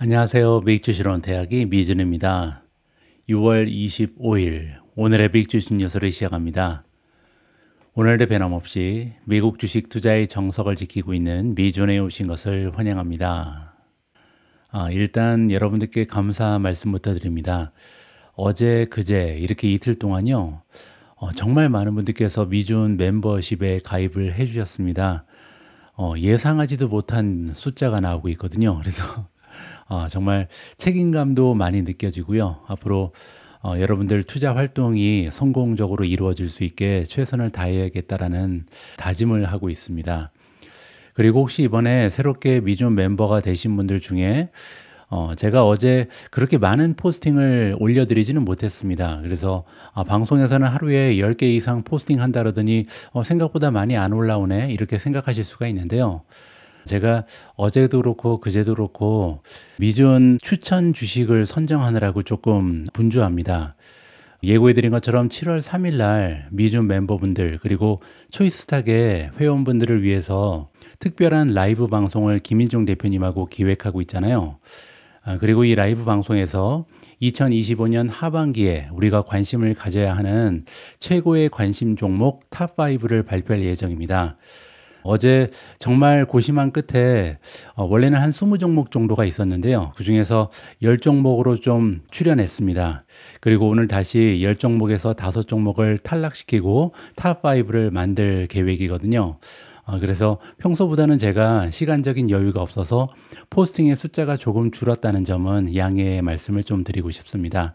안녕하세요. 미익주시론 대학의 미준입니다. 6월 25일 오늘의 미익주식 뉴스를 시작합니다. 오늘도 변함없이 미국 주식 투자의 정석을 지키고 있는 미준에 오신 것을 환영합니다. 일단 여러분들께 감사 말씀부터 드립니다. 어제 그제 이렇게 이틀 동안요. 정말 많은 분들께서 미준 멤버십에 가입을 해주셨습니다. 예상하지도 못한 숫자가 나오고 있거든요. 그래서 정말 책임감도 많이 느껴지고요. 앞으로 여러분들 투자 활동이 성공적으로 이루어질 수 있게 최선을 다해야겠다라는 다짐을 하고 있습니다. 그리고 혹시 이번에 새롭게 미준 멤버가 되신 분들 중에 제가 어제 그렇게 많은 포스팅을 올려드리지는 못했습니다. 그래서 방송에서는 하루에 10개 이상 포스팅 한다 그러더니 생각보다 많이 안 올라오네 이렇게 생각하실 수가 있는데요. 제가 어제도 그렇고 그제도 그렇고 미준 추천 주식을 선정하느라고 조금 분주합니다. 예고해드린 것처럼 7월 3일 날 미준 멤버분들 그리고 초이스탁의 회원분들을 위해서 특별한 라이브 방송을 김인종 대표님하고 기획하고 있잖아요. 그리고 이 라이브 방송에서 2025년 하반기에 우리가 관심을 가져야 하는 최고의 관심 종목 탑5를 발표할 예정입니다. 어제 정말 고심한 끝에 원래는 한 20종목 정도가 있었는데요. 그중에서 10종목으로 좀 출연했습니다. 그리고 오늘 다시 10종목에서 5종목을 탈락시키고 탑5를 만들 계획이거든요. 그래서 평소보다는 제가 시간적인 여유가 없어서 포스팅의 숫자가 조금 줄었다는 점은 양해의 말씀을 좀 드리고 싶습니다.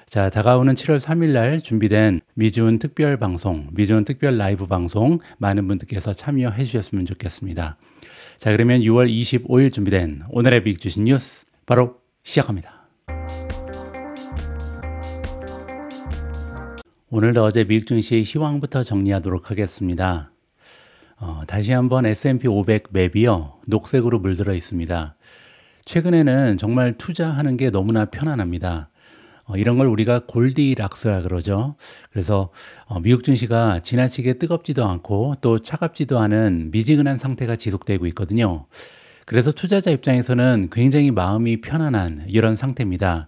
자, 다가오는 7월 3일 날 준비된 미준 특별 방송, 미준 특별 라이브 방송 많은 분들께서 참여해 주셨으면 좋겠습니다. 자, 그러면 6월 25일 준비된 오늘의 미국 주식 뉴스 바로 시작합니다. 오늘도 어제 미국 증시의 시황부터 정리하도록 하겠습니다. 다시 한번 S&P 500 맵이요, 녹색으로 물들어 있습니다. 최근에는 정말 투자하는 게 너무나 편안합니다. 이런 걸 우리가 골디락스라 그러죠. 그래서 미국 증시가 지나치게 뜨겁지도 않고 또 차갑지도 않은 미지근한 상태가 지속되고 있거든요. 그래서 투자자 입장에서는 굉장히 마음이 편안한 이런 상태입니다.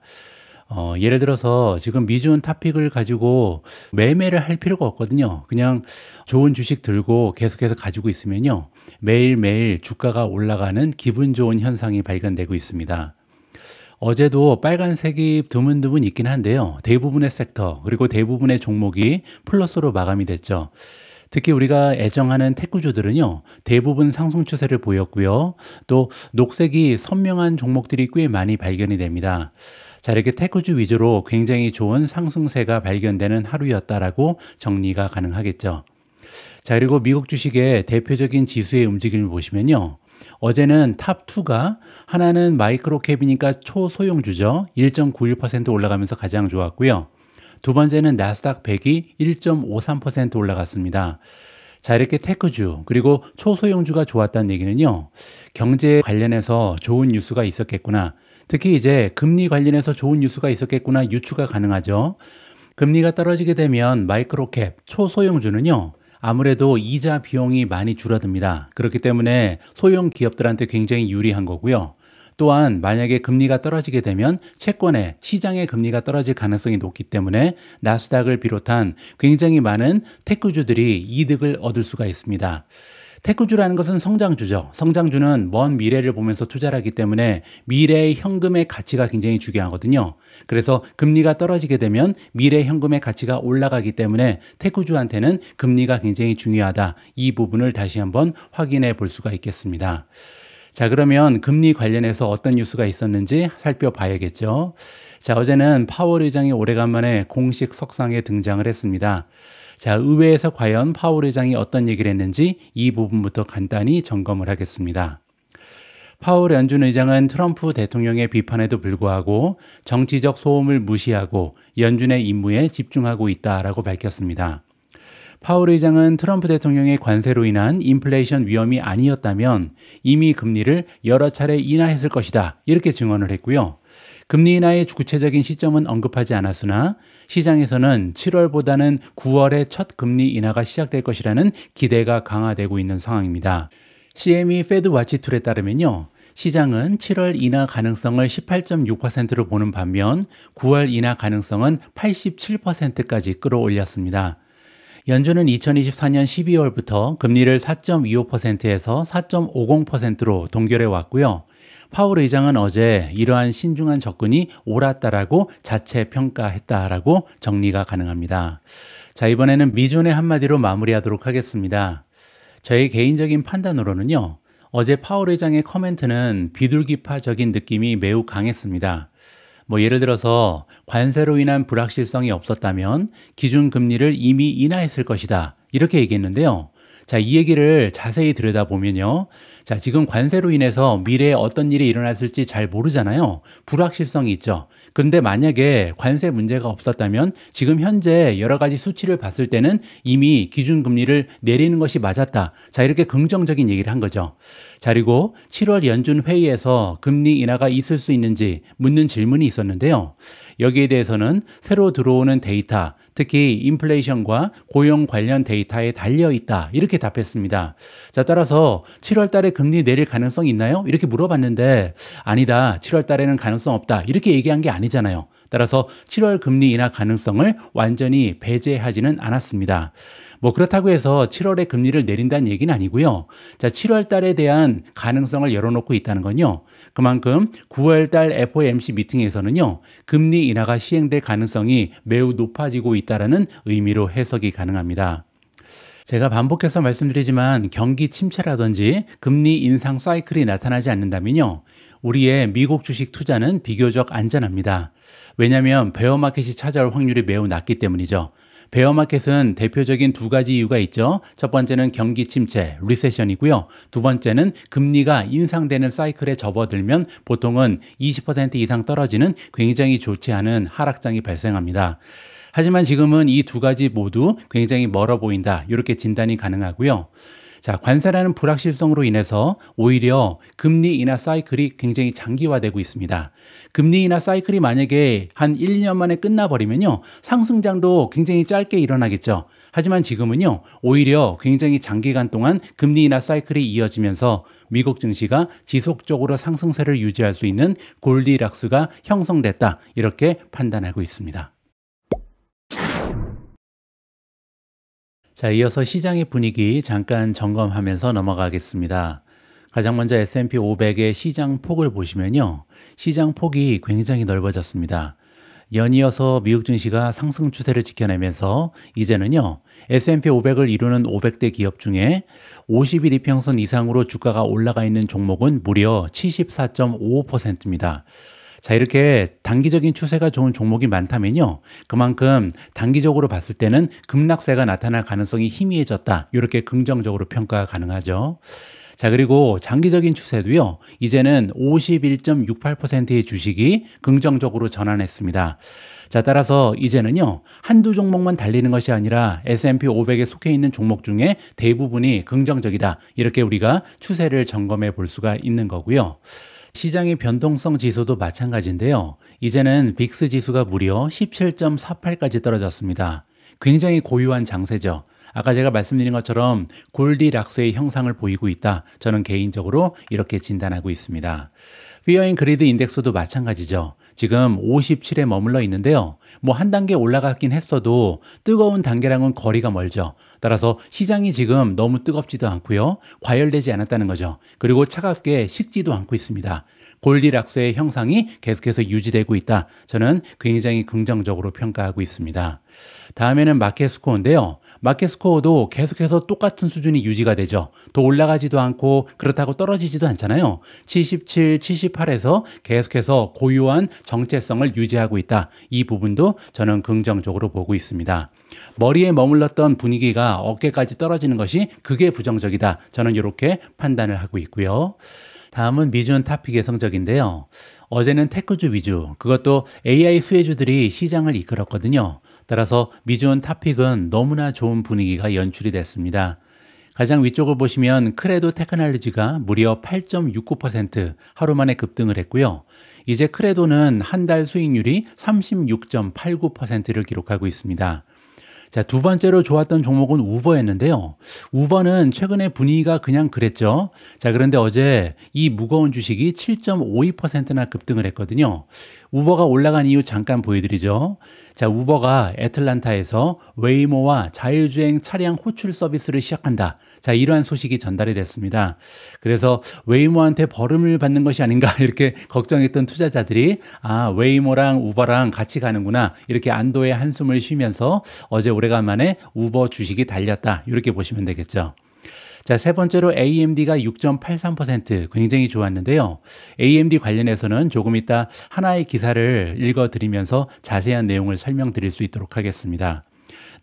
예를 들어서 지금 미준 탑픽을 가지고 매매를 할 필요가 없거든요. 그냥 좋은 주식 들고 계속해서 가지고 있으면요, 매일매일 주가가 올라가는 기분 좋은 현상이 발견되고 있습니다. 어제도 빨간색이 드문드문 있긴 한데요. 대부분의 섹터 그리고 대부분의 종목이 플러스로 마감이 됐죠. 특히 우리가 애정하는 테크주들은요, 대부분 상승 추세를 보였고요. 또 녹색이 선명한 종목들이 꽤 많이 발견이 됩니다. 자, 이렇게 테크주 위주로 굉장히 좋은 상승세가 발견되는 하루였다라고 정리가 가능하겠죠. 자, 그리고 미국 주식의 대표적인 지수의 움직임을 보시면요, 어제는 탑2가 하나는 마이크로캡이니까 초소형주죠. 1.91% 올라가면서 가장 좋았고요. 두 번째는 나스닥 100이 1.53% 올라갔습니다. 자, 이렇게 테크주 그리고 초소형주가 좋았다는 얘기는요, 경제 관련해서 좋은 뉴스가 있었겠구나. 특히 이제 금리 관련해서 좋은 뉴스가 있었겠구나 유추가 가능하죠. 금리가 떨어지게 되면 마이크로캡, 초소형주는요, 아무래도 이자 비용이 많이 줄어듭니다. 그렇기 때문에 소형 기업들한테 굉장히 유리한 거고요. 또한 만약에 금리가 떨어지게 되면 채권의 시장의 금리가 떨어질 가능성이 높기 때문에 나스닥을 비롯한 굉장히 많은 테크주들이 이득을 얻을 수가 있습니다. 테크주라는 것은 성장주죠. 성장주는 먼 미래를 보면서 투자를 하기 때문에 미래의 현금의 가치가 굉장히 중요하거든요. 그래서 금리가 떨어지게 되면 미래 현금의 가치가 올라가기 때문에 테크주한테는 금리가 굉장히 중요하다. 이 부분을 다시 한번 확인해 볼 수가 있겠습니다. 자, 그러면 금리 관련해서 어떤 뉴스가 있었는지 살펴봐야겠죠. 자, 어제는 파월 의장이 오래간만에 공식 석상에 등장을 했습니다. 자, 의회에서 과연 파월 의장이 어떤 얘기를 했는지 이 부분부터 간단히 점검을 하겠습니다. 파월 연준 의장은 트럼프 대통령의 비판에도 불구하고 정치적 소음을 무시하고 연준의 임무에 집중하고 있다라고 밝혔습니다. 파월 의장은 트럼프 대통령의 관세로 인한 인플레이션 위험이 아니었다면 이미 금리를 여러 차례 인하했을 것이다, 이렇게 증언을 했고요. 금리 인하의 구체적인 시점은 언급하지 않았으나 시장에서는 7월보다는 9월에 첫 금리 인하가 시작될 것이라는 기대가 강화되고 있는 상황입니다. CME 페드 와치 툴에 따르면요, 시장은 7월 인하 가능성을 18.6%로 보는 반면 9월 인하 가능성은 87%까지 끌어올렸습니다. 연준은 2024년 12월부터 금리를 4.25%에서 4.50%로 동결해 왔고요. 파월 의장은 어제 이러한 신중한 접근이 옳았다라고 자체 평가했다라고 정리가 가능합니다. 자, 이번에는 미존의 한마디로 마무리하도록 하겠습니다. 저의 개인적인 판단으로는요, 어제 파월 의장의 커멘트는 비둘기파적인 느낌이 매우 강했습니다. 예를 들어서 관세로 인한 불확실성이 없었다면 기준금리를 이미 인하했을 것이다, 이렇게 얘기했는데요. 자, 이 얘기를 자세히 들여다보면요. 자, 지금 관세로 인해서 미래에 어떤 일이 일어났을지 잘 모르잖아요. 불확실성이 있죠. 그런데 만약에 관세 문제가 없었다면 지금 현재 여러 가지 수치를 봤을 때는 이미 기준금리를 내리는 것이 맞았다. 자, 이렇게 긍정적인 얘기를 한 거죠. 자, 그리고 7월 연준 회의에서 금리 인하가 있을 수 있는지 묻는 질문이 있었는데요. 여기에 대해서는 새로 들어오는 데이터, 특히 인플레이션과 고용 관련 데이터에 달려있다, 이렇게 답했습니다. 자, 따라서 7월 달에 금리 내릴 가능성이 있나요? 이렇게 물어봤는데 아니다, 7월 달에는 가능성 없다, 이렇게 얘기한 게 아니잖아요. 따라서 7월 금리 인하 가능성을 완전히 배제하지는 않았습니다. 그렇다고 해서 7월에 금리를 내린다는 얘기는 아니고요. 자, 7월 달에 대한 가능성을 열어놓고 있다는 건요, 그만큼 9월 달 FOMC 미팅에서는요, 금리 인하가 시행될 가능성이 매우 높아지고 있다는 의미로 해석이 가능합니다. 제가 반복해서 말씀드리지만 경기 침체라든지 금리 인상 사이클이 나타나지 않는다면요, 우리의 미국 주식 투자는 비교적 안전합니다. 왜냐하면 베어마켓이 찾아올 확률이 매우 낮기 때문이죠. 베어마켓은 대표적인 두 가지 이유가 있죠. 첫 번째는 경기 침체, 리세션이고요. 두 번째는 금리가 인상되는 사이클에 접어들면 보통은 20% 이상 떨어지는 굉장히 좋지 않은 하락장이 발생합니다. 하지만 지금은 이 두 가지 모두 굉장히 멀어 보인다, 이렇게 진단이 가능하고요. 자, 관세라는 불확실성으로 인해서 오히려 금리 인하 사이클이 굉장히 장기화되고 있습니다. 금리 인하 사이클이 만약에 한 1, 2년 만에 끝나버리면요, 상승장도 굉장히 짧게 일어나겠죠. 하지만 지금은요, 오히려 굉장히 장기간 동안 금리 인하 사이클이 이어지면서 미국 증시가 지속적으로 상승세를 유지할 수 있는 골디락스가 형성됐다, 이렇게 판단하고 있습니다. 자, 이어서 시장의 분위기 잠깐 점검하면서 넘어가겠습니다. 가장 먼저 S&P 500의 시장 폭을 보시면요, 시장 폭이 굉장히 넓어졌습니다. 연이어서 미국 증시가 상승 추세를 지켜내면서 이제는요, S&P 500을 이루는 500대 기업 중에 50일 이평선 이상으로 주가가 올라가 있는 종목은 무려 74.55%입니다. 자, 이렇게 단기적인 추세가 좋은 종목이 많다면요, 그만큼 단기적으로 봤을 때는 급락세가 나타날 가능성이 희미해졌다, 이렇게 긍정적으로 평가가 가능하죠. 자, 그리고 장기적인 추세도요, 이제는 51.68%의 주식이 긍정적으로 전환했습니다. 자, 따라서 이제는요, 한두 종목만 달리는 것이 아니라 S&P 500에 속해 있는 종목 중에 대부분이 긍정적이다, 이렇게 우리가 추세를 점검해 볼 수가 있는 거고요. 시장의 변동성 지수도 마찬가지인데요. 이제는 빅스 지수가 무려 17.48까지 떨어졌습니다. 굉장히 고유한 장세죠. 아까 제가 말씀드린 것처럼 골디락스의 형상을 보이고 있다, 저는 개인적으로 이렇게 진단하고 있습니다. 피어 앤 그리드 인덱스도 마찬가지죠. 지금 57에 머물러 있는데요. 한 단계 올라갔긴 했어도 뜨거운 단계랑은 거리가 멀죠. 따라서 시장이 지금 너무 뜨겁지도 않고요, 과열되지 않았다는 거죠. 그리고 차갑게 식지도 않고 있습니다. 골디락스의 형상이 계속해서 유지되고 있다, 저는 굉장히 긍정적으로 평가하고 있습니다. 다음에는 마켓 스코어인데요. 마켓 스코어도 계속해서 똑같은 수준이 유지가 되죠. 더 올라가지도 않고 그렇다고 떨어지지도 않잖아요. 77, 78에서 계속해서 고유한 정체성을 유지하고 있다, 이 부분도 저는 긍정적으로 보고 있습니다. 머리에 머물렀던 분위기가 어깨까지 떨어지는 것이 그게 부정적이다, 저는 이렇게 판단을 하고 있고요. 다음은 미준 탑픽의 성적인데요. 어제는 테크주 위주, 그것도 AI 수혜주들이 시장을 이끌었거든요. 따라서 미준 탑픽은 너무나 좋은 분위기가 연출이 됐습니다. 가장 위쪽을 보시면 크레도 테크놀로지가 무려 8.69% 하루 만에 급등을 했고요. 이제 크레도는 한 달 수익률이 36.89%를 기록하고 있습니다. 자, 두 번째로 좋았던 종목은 우버였는데요. 우버는 최근에 분위기가 그냥 그랬죠. 자, 그런데 어제 이 무거운 주식이 7.52%나 급등을 했거든요. 우버가 올라간 이유 잠깐 보여드리죠. 자, 우버가 애틀란타에서 웨이모와 자율주행 차량 호출 서비스를 시작한다. 자, 이러한 소식이 전달이 됐습니다. 그래서 웨이모한테 벌금을 받는 것이 아닌가 이렇게 걱정했던 투자자들이 웨이모랑 우버랑 같이 가는구나 이렇게 안도의 한숨을 쉬면서 어제 오래간만에 우버 주식이 달렸다 이렇게 보시면 되겠죠. 자, 세 번째로 AMD가 6.83% 굉장히 좋았는데요. AMD 관련해서는 조금 이따 하나의 기사를 읽어드리면서 자세한 내용을 설명드릴 수 있도록 하겠습니다.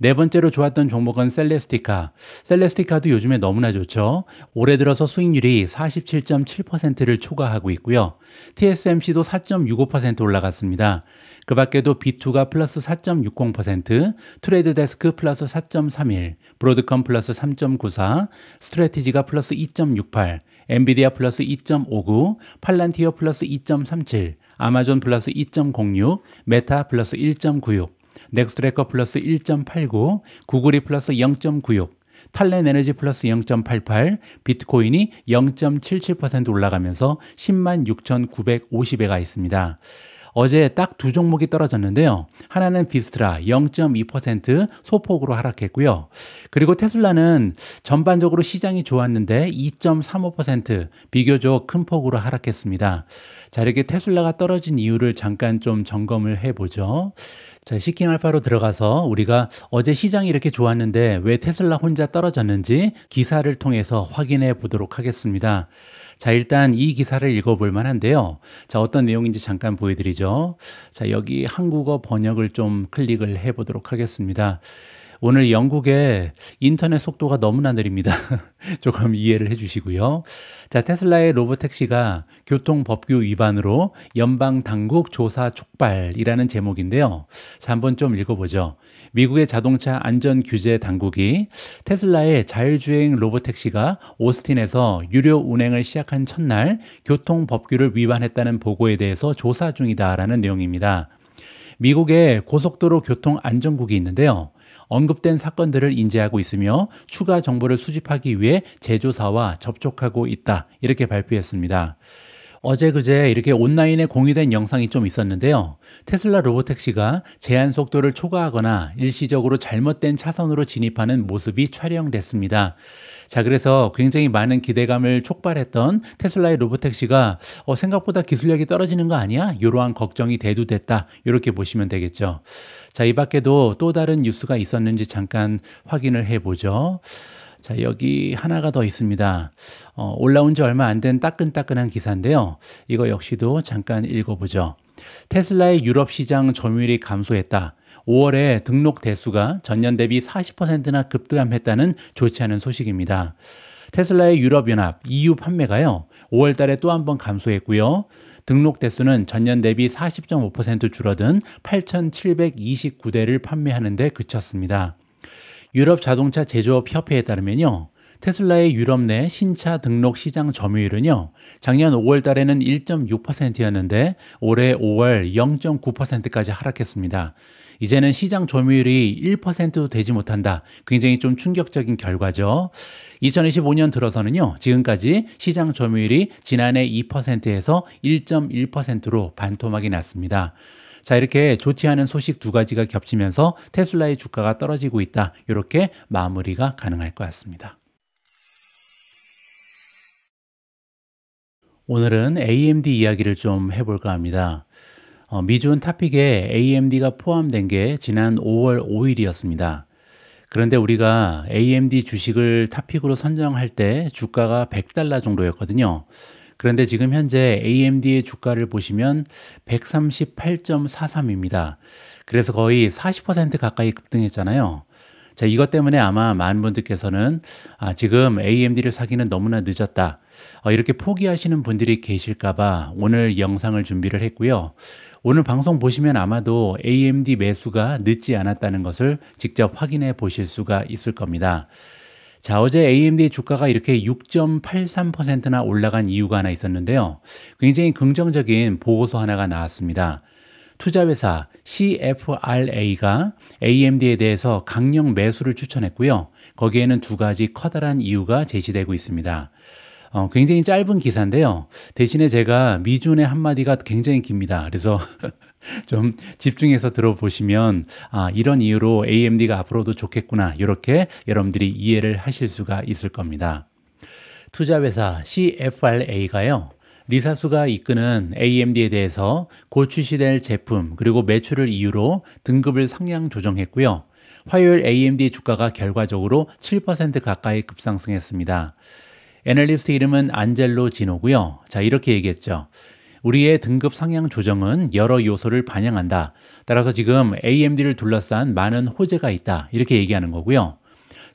네 번째로 좋았던 종목은 셀레스티카. 셀레스티카도 요즘에 너무나 좋죠. 올해 들어서 수익률이 47.7%를 초과하고 있고요. TSMC도 4.65% 올라갔습니다. 그 밖에도 B2가 플러스 4.60%, 트레이드데스크 플러스 4.31, 브로드컴 플러스 3.94, 스트래티지가 플러스 2.68, 엔비디아 플러스 2.59, 팔란티어 플러스 2.37, 아마존 플러스 2.06, 메타 플러스 1.96, 넥스트래커 플러스 1.89, 구글이 플러스 0.96, 탈렌 에너지 플러스 0.88, 비트코인이 0.77% 올라가면서 106,950회가 있습니다. 어제 딱 두 종목이 떨어졌는데요. 하나는 비스트라 0.2% 소폭으로 하락했고요. 그리고 테슬라는 전반적으로 시장이 좋았는데 2.35% 비교적 큰 폭으로 하락했습니다. 자, 이렇게 테슬라가 떨어진 이유를 잠깐 좀 점검을 해보죠. 자, 시킹 알파로 들어가서 우리가 어제 시장이 이렇게 좋았는데 왜 테슬라 혼자 떨어졌는지 기사를 통해서 확인해 보도록 하겠습니다. 자, 일단 이 기사를 읽어볼 만한데요. 자, 어떤 내용인지 잠깐 보여드리죠. 자, 여기 한국어 번역을 좀 클릭을 해 보도록 하겠습니다. 오늘 영국의 인터넷 속도가 너무나 느립니다. 조금 이해를 해주시고요. 자, 테슬라의 로보택시가 교통법규 위반으로 연방당국 조사 촉발이라는 제목인데요. 자, 한번 좀 읽어보죠. 미국의 자동차 안전규제 당국이 테슬라의 자율주행 로보택시가 오스틴에서 유료 운행을 시작한 첫날 교통법규를 위반했다는 보고에 대해서 조사 중이다라는 내용입니다. 미국의 고속도로 교통안전국이 있는데요. 언급된 사건들을 인지하고 있으며 추가 정보를 수집하기 위해 제조사와 접촉하고 있다. 이렇게 발표했습니다. 어제 그제 이렇게 온라인에 공유된 영상이 좀 있었는데요. 테슬라 로보택시가 제한 속도를 초과하거나 일시적으로 잘못된 차선으로 진입하는 모습이 촬영됐습니다. 자, 그래서 굉장히 많은 기대감을 촉발했던 테슬라의 로보택시가 생각보다 기술력이 떨어지는 거 아니야? 이러한 걱정이 대두됐다. 이렇게 보시면 되겠죠. 자, 이 밖에도 또 다른 뉴스가 있었는지 잠깐 확인을 해보죠. 자, 여기 하나가 더 있습니다. 올라온 지 얼마 안 된 따끈따끈한 기사인데요. 이거 역시도 잠깐 읽어보죠. 테슬라의 유럽 시장 점유율이 감소했다. 5월에 등록 대수가 전년 대비 40%나 급감했다는 좋지 않은 소식입니다. 테슬라의 유럽연합 EU 판매가요. 5월 달에 또 한 번 감소했고요. 등록 대수는 전년 대비 40.5% 줄어든 8,729대를 판매하는 데 그쳤습니다. 유럽 자동차 제조업 협회에 따르면요. 테슬라의 유럽 내 신차 등록 시장 점유율은요. 작년 5월 달에는 1.6%였는데 올해 5월 0.9%까지 하락했습니다. 이제는 시장 점유율이 1%도 되지 못한다. 굉장히 좀 충격적인 결과죠. 2025년 들어서는요. 지금까지 시장 점유율이 지난해 2%에서 1.1%로 반토막이 났습니다. 자, 이렇게 좋지 않은 소식 두 가지가 겹치면서 테슬라의 주가가 떨어지고 있다. 이렇게 마무리가 가능할 것 같습니다. 오늘은 AMD 이야기를 좀 해볼까 합니다. 미준 탑픽에 AMD가 포함된 게 지난 5월 5일이었습니다. 그런데 우리가 AMD 주식을 탑픽으로 선정할 때 주가가 $100 정도였거든요. 그런데 지금 현재 AMD의 주가를 보시면 138.43입니다. 그래서 거의 40% 가까이 급등했잖아요. 자, 이것 때문에 아마 많은 분들께서는 지금 AMD를 사기는 너무나 늦었다. 이렇게 포기하시는 분들이 계실까봐 오늘 영상을 준비를 했고요. 오늘 방송 보시면 아마도 AMD 매수가 늦지 않았다는 것을 직접 확인해 보실 수가 있을 겁니다. 자, 어제 AMD 주가가 이렇게 6.83%나 올라간 이유가 하나 있었는데요. 굉장히 긍정적인 보고서 하나가 나왔습니다. 투자회사 CFRA가 AMD에 대해서 강력 매수를 추천했고요. 거기에는 두 가지 커다란 이유가 제시되고 있습니다. 굉장히 짧은 기사인데요. 대신에 제가 미준의 한마디가 굉장히 깁니다. 그래서 좀 집중해서 들어보시면 이런 이유로 AMD가 앞으로도 좋겠구나, 이렇게 여러분들이 이해를 하실 수가 있을 겁니다. 투자회사 CFRA가요. 리사수가 이끄는 AMD에 대해서 곧 출시될 제품 그리고 매출을 이유로 등급을 상향 조정했고요. 화요일 AMD 주가가 결과적으로 7% 가까이 급상승했습니다. 애널리스트 이름은 안젤로 지노고요. 자, 이렇게 얘기했죠. 우리의 등급 상향 조정은 여러 요소를 반영한다. 따라서 지금 AMD를 둘러싼 많은 호재가 있다. 이렇게 얘기하는 거고요.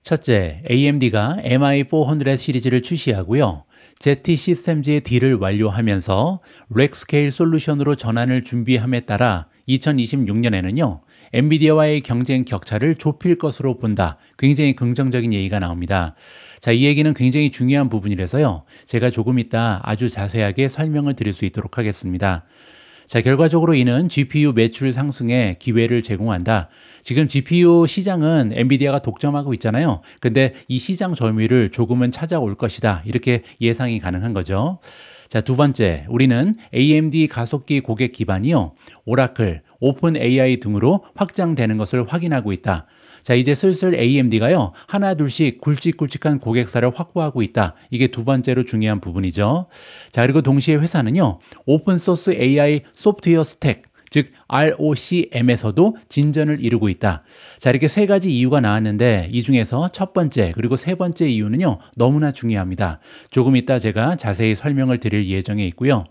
첫째, AMD가 MI400 시리즈를 출시하고요. ZT 시스템즈의 딜을 완료하면서 렉스케일 솔루션으로 전환을 준비함에 따라 2026년에는요. 엔비디아와의 경쟁 격차를 좁힐 것으로 본다. 굉장히 긍정적인 얘기가 나옵니다. 자, 이 얘기는 굉장히 중요한 부분이라서요. 제가 조금 이따 아주 자세하게 설명을 드릴 수 있도록 하겠습니다. 자, 결과적으로 이는 GPU 매출 상승에 기회를 제공한다. 지금 GPU 시장은 엔비디아가 독점하고 있잖아요. 근데 이 시장 점유율을 조금은 찾아올 것이다. 이렇게 예상이 가능한 거죠. 자, 두 번째, 우리는 AMD 가속기 고객 기반이요. 오라클, 오픈 AI 등으로 확장되는 것을 확인하고 있다. 자, 이제 슬슬 AMD가요. 하나 둘씩 굵직굵직한 고객사를 확보하고 있다. 이게 두 번째로 중요한 부분이죠. 자, 그리고 동시에 회사는요. 오픈소스 AI 소프트웨어 스택, 즉 ROCM에서도 진전을 이루고 있다. 자, 이렇게 세 가지 이유가 나왔는데 이 중에서 첫 번째 그리고 세 번째 이유는요. 너무나 중요합니다. 조금 이따 제가 자세히 설명을 드릴 예정에 있고요.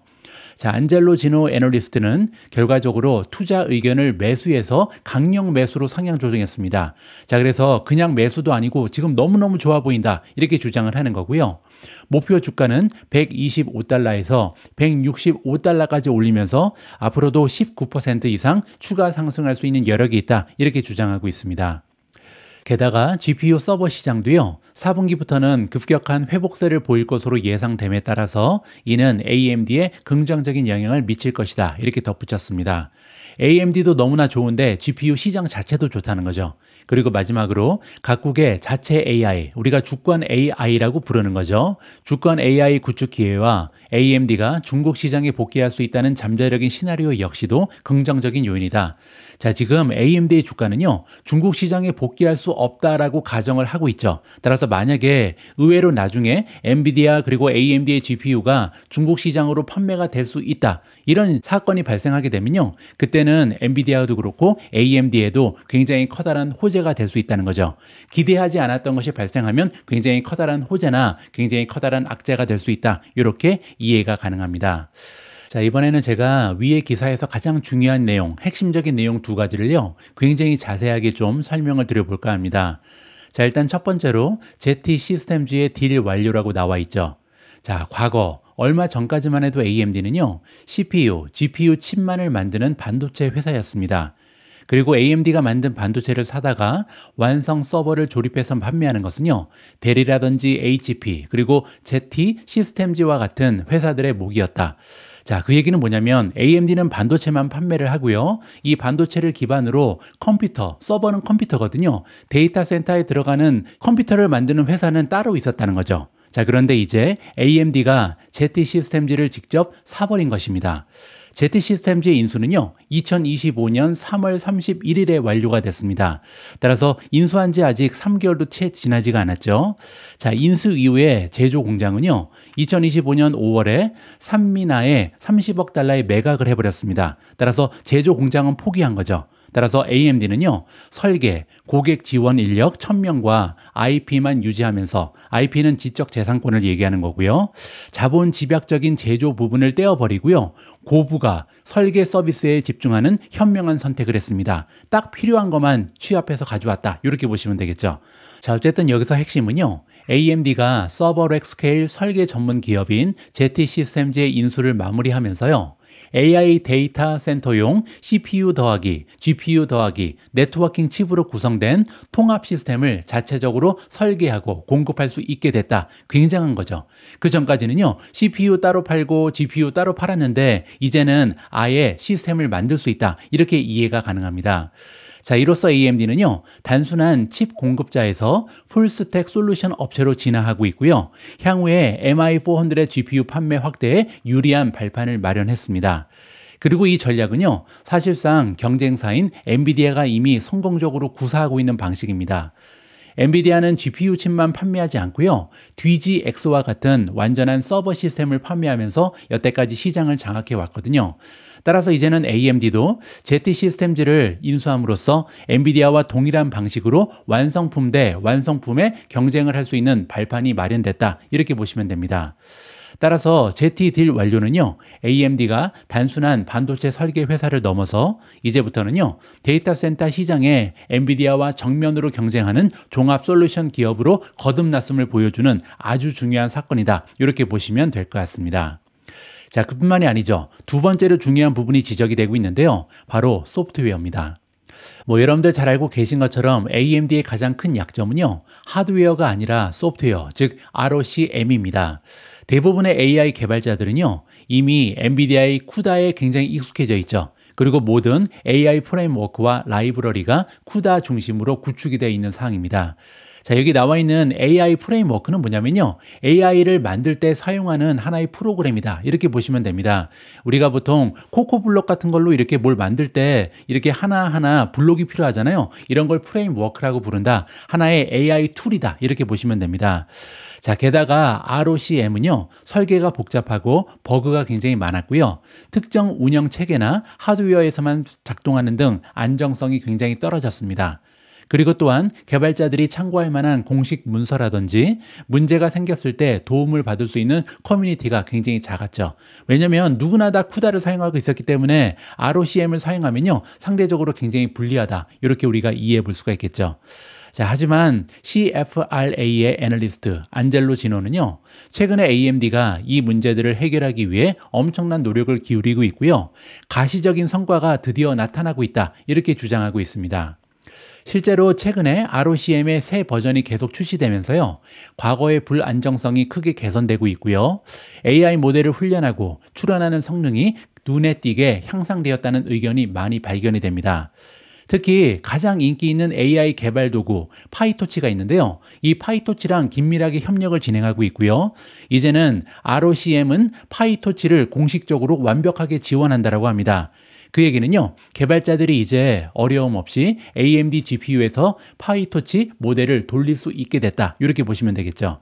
자, 안젤로 지노 애널리스트는 결과적으로 투자 의견을 매수해서 강력 매수로 상향 조정했습니다. 자, 그래서 그냥 매수도 아니고 지금 너무너무 좋아 보인다. 이렇게 주장을 하는 거고요. 목표 주가는 125달러에서 165달러까지 올리면서 앞으로도 19% 이상 추가 상승할 수 있는 여력이 있다. 이렇게 주장하고 있습니다. 게다가 GPU 서버 시장도요. 4분기부터는 급격한 회복세를 보일 것으로 예상됨에 따라서 이는 AMD에 긍정적인 영향을 미칠 것이다. 이렇게 덧붙였습니다. AMD도 너무나 좋은데 GPU 시장 자체도 좋다는 거죠. 그리고 마지막으로 각국의 자체 AI, 우리가 주권 AI라고 부르는 거죠. 주권 AI 구축 기회와 AMD가 중국 시장에 복귀할 수 있다는 잠재적인 시나리오 역시도 긍정적인 요인이다. 자, 지금 AMD의 주가는요, 중국 시장에 복귀할 수 없다라고 가정을 하고 있죠. 따라서 만약에 의외로 나중에 엔비디아 그리고 AMD의 GPU가 중국 시장으로 판매가 될 수 있다. 이런 사건이 발생하게 되면요, 그때는 엔비디아도 그렇고 AMD에도 굉장히 커다란 호재가 될 수 있다는 거죠. 기대하지 않았던 것이 발생하면 굉장히 커다란 호재나 굉장히 커다란 악재가 될 수 있다. 이렇게 이해가 가능합니다. 자, 이번에는 제가 위의 기사에서 가장 중요한 내용, 핵심적인 내용 두 가지를요, 굉장히 자세하게 좀 설명을 드려볼까 합니다. 자, 일단 첫 번째로 ZT 시스템즈의 딜 완료라고 나와 있죠. 자, 과거 얼마 전까지만 해도 AMD는요, CPU, GPU 칩만을 만드는 반도체 회사였습니다. 그리고 AMD가 만든 반도체를 사다가 완성 서버를 조립해서 판매하는 것은요, 델이라든지 HP, 그리고 ZT 시스템즈와 같은 회사들의 목이었다. 자, 그 얘기는 뭐냐면 AMD는 반도체만 판매를 하고요. 이 반도체를 기반으로 컴퓨터, 서버는 컴퓨터거든요. 데이터 센터에 들어가는 컴퓨터를 만드는 회사는 따로 있었다는 거죠. 자, 그런데 이제 AMD가 ZT 시스템즈를 직접 사버린 것입니다. ZT 시스템즈의 인수는요, 2025년 3월 31일에 완료가 됐습니다. 따라서 인수한 지 아직 3개월도 채 지나지가 않았죠. 자, 인수 이후에 제조 공장은요, 2025년 5월에 산미나에 30억 달러에 매각을 해버렸습니다. 따라서 제조 공장은 포기한 거죠. 따라서 AMD는요, 설계, 고객 지원 인력 1000명과 IP만 유지하면서, IP는 지적재산권을 얘기하는 거고요. 자본 집약적인 제조 부분을 떼어버리고요. 고부가 설계 서비스에 집중하는 현명한 선택을 했습니다. 딱 필요한 것만 취합해서 가져왔다. 이렇게 보시면 되겠죠. 자, 어쨌든 여기서 핵심은요, AMD가 서버 렉 스케일 설계 전문 기업인 ZT 시스템즈의 인수를 마무리하면서요, AI 데이터 센터용 CPU 더하기 GPU 더하기 네트워킹 칩으로 구성된 통합 시스템을 자체적으로 설계하고 공급할 수 있게 됐다. 굉장한 거죠. 그 전까지는요, CPU 따로 팔고 GPU 따로 팔았는데 이제는 아예 시스템을 만들 수 있다. 이렇게 이해가 가능합니다. 자, 이로써 AMD는요, 단순한 칩 공급자에서 풀스택 솔루션 업체로 진화하고 있고요. 향후에 MI400 GPU 판매 확대에 유리한 발판을 마련했습니다. 그리고 이 전략은요, 사실상 경쟁사인 엔비디아가 이미 성공적으로 구사하고 있는 방식입니다. 엔비디아는 GPU 칩만 판매하지 않고요, DGX와 같은 완전한 서버 시스템을 판매하면서 여태까지 시장을 장악해 왔거든요. 따라서 이제는 AMD도 Z 시스템즈를 인수함으로써 엔비디아와 동일한 방식으로 완성품 대 완성품의 경쟁을 할 수 있는 발판이 마련됐다. 이렇게 보시면 됩니다. 따라서 Z 딜 완료는요, AMD가 단순한 반도체 설계 회사를 넘어서 이제부터는요, 데이터 센터 시장에 엔비디아와 정면으로 경쟁하는 종합 솔루션 기업으로 거듭났음을 보여주는 아주 중요한 사건이다. 이렇게 보시면 될 것 같습니다. 자, 그뿐만이 아니죠. 두 번째로 중요한 부분이 지적이 되고 있는데요. 바로 소프트웨어입니다. 여러분들 잘 알고 계신 것처럼 AMD의 가장 큰 약점은요, 하드웨어가 아니라 소프트웨어, 즉 ROCm입니다. 대부분의 AI 개발자들은요, 이미 엔비디아의 쿠다에 굉장히 익숙해져 있죠. 그리고 모든 AI 프레임워크와 라이브러리가 쿠다 중심으로 구축이 되어 있는 상황입니다. 자, 여기 나와 있는 AI 프레임워크는 뭐냐면요, AI를 만들 때 사용하는 하나의 프로그램이다. 이렇게 보시면 됩니다. 우리가 보통 코코블록 같은 걸로 이렇게 뭘 만들 때 이렇게 하나하나 블록이 필요하잖아요. 이런 걸 프레임워크라고 부른다. 하나의 AI 툴이다. 이렇게 보시면 됩니다. 자, 게다가 ROCm은요, 설계가 복잡하고 버그가 굉장히 많았고요. 특정 운영 체계나 하드웨어에서만 작동하는 등 안정성이 굉장히 떨어졌습니다. 그리고 또한 개발자들이 참고할 만한 공식 문서라든지 문제가 생겼을 때 도움을 받을 수 있는 커뮤니티가 굉장히 작았죠. 왜냐하면 누구나 다 쿠다를 사용하고 있었기 때문에 ROCm을 사용하면요, 상대적으로 굉장히 불리하다. 이렇게 우리가 이해해 볼 수가 있겠죠. 자, 하지만 CFRA의 애널리스트 안젤로 지노는요, 최근에 AMD가 이 문제들을 해결하기 위해 엄청난 노력을 기울이고 있고요, 가시적인 성과가 드디어 나타나고 있다. 이렇게 주장하고 있습니다. 실제로 최근에 ROCm의 새 버전이 계속 출시되면서요, 과거의 불안정성이 크게 개선되고 있고요, AI 모델을 훈련하고 출원하는 성능이 눈에 띄게 향상되었다는 의견이 많이 발견이 됩니다. 특히 가장 인기 있는 AI 개발 도구 파이토치가 있는데요, 이 파이토치랑 긴밀하게 협력을 진행하고 있고요, 이제는 ROCm은 파이토치를 공식적으로 완벽하게 지원한다고 합니다. 그 얘기는요, 개발자들이 이제 어려움 없이 AMD GPU에서 파이토치 모델을 돌릴 수 있게 됐다. 이렇게 보시면 되겠죠.